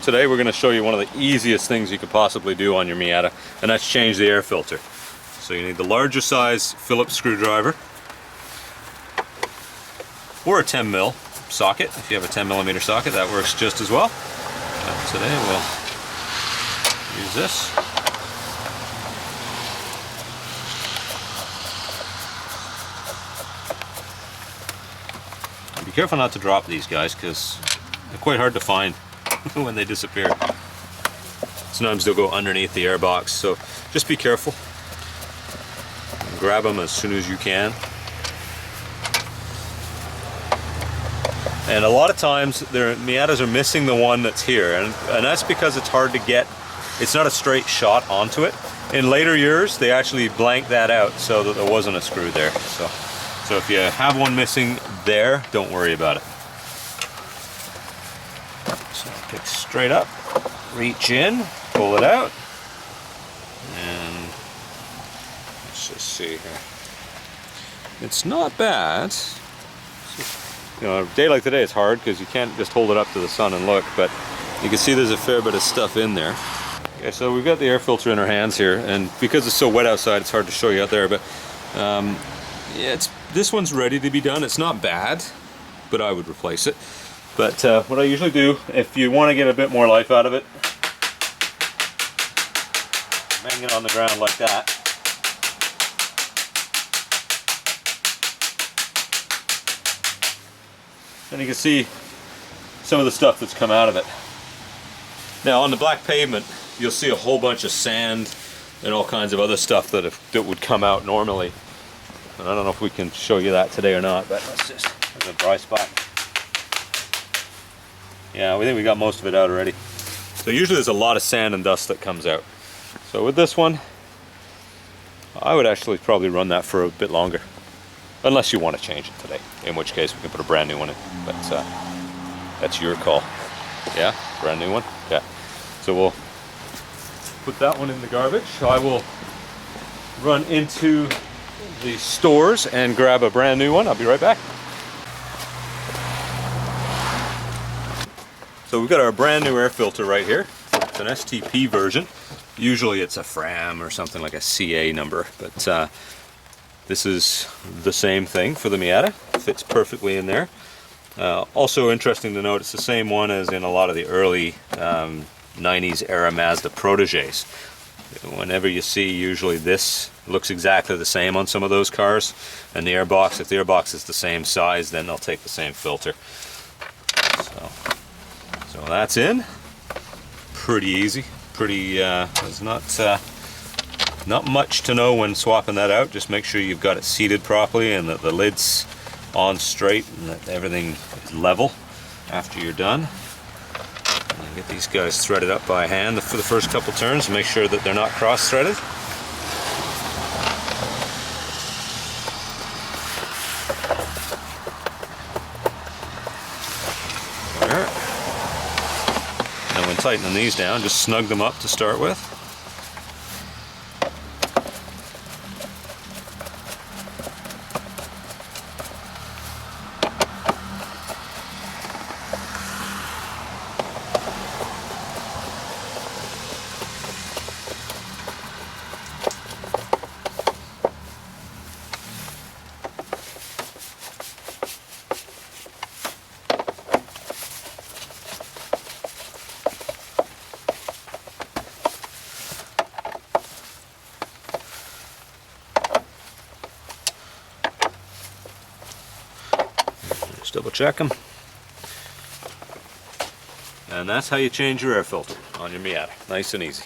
Today we're going to show you one of the easiest things you could possibly do on your Miata, and that's change the air filter. So you need the larger size Phillips screwdriver or a 10 mil socket. If you have a 10 millimeter socket, that works just as well. But today we'll use this. And be careful not to drop these guys because they're quite hard to find when they disappear. Sometimes they'll go underneath the airbox, so just be careful. Grab them as soon as you can. And a lot of times Miatas are missing the one that's here, and that's because it's hard to get, it's not a straight shot onto it. In later years they actually blanked that out so that there wasn't a screw there. So if you have one missing there, don't worry about it. So pick straight up, reach in, pull it out, and let's just see here. It's not bad. You know, a day like today it's hard because you can't just hold it up to the sun and look, but you can see there's a fair bit of stuff in there. Okay, so we've got the air filter in our hands here, and because it's so wet outside, it's hard to show you out there, but yeah, this one's ready to be done. It's not bad, but I would replace it. But what I usually do, if you want to get a bit more life out of it, bang it on the ground like that. And you can see some of the stuff that's come out of it. Now on the black pavement, you'll see a whole bunch of sand and all kinds of other stuff that would come out normally. And I don't know if we can show you that today or not, but let's just, there's a dry spot. Yeah, we think we got most of it out already. So usually there's a lot of sand and dust that comes out. So with this one, I would actually probably run that for a bit longer. Unless you want to change it today, in which case we can put a brand new one in. But that's your call. Yeah, brand new one? Yeah. So we'll put that one in the garbage. I will run into the stores and grab a brand new one. I'll be right back. So we've got our brand new air filter right here. It's an STP version. Usually it's a FRAM or something like a CA number, but this is the same thing for the Miata. Fits perfectly in there. Also interesting to note, it's the same one as in a lot of the early 90s era Mazda proteges. Whenever you see, usually this looks exactly the same on some of those cars, and the airbox, if the airbox is the same size, then they'll take the same filter. So that's in. Pretty easy. There's not much to know when swapping that out. Just make sure you've got it seated properly and that the lid's on straight and that everything is level after you're done. And get these guys threaded up by hand for the first couple turns. Make sure that they're not cross-threaded. And when tightening these down, just snug them up to start with. Just double check them. And that's how you change your air filter on your Miata. Nice and easy.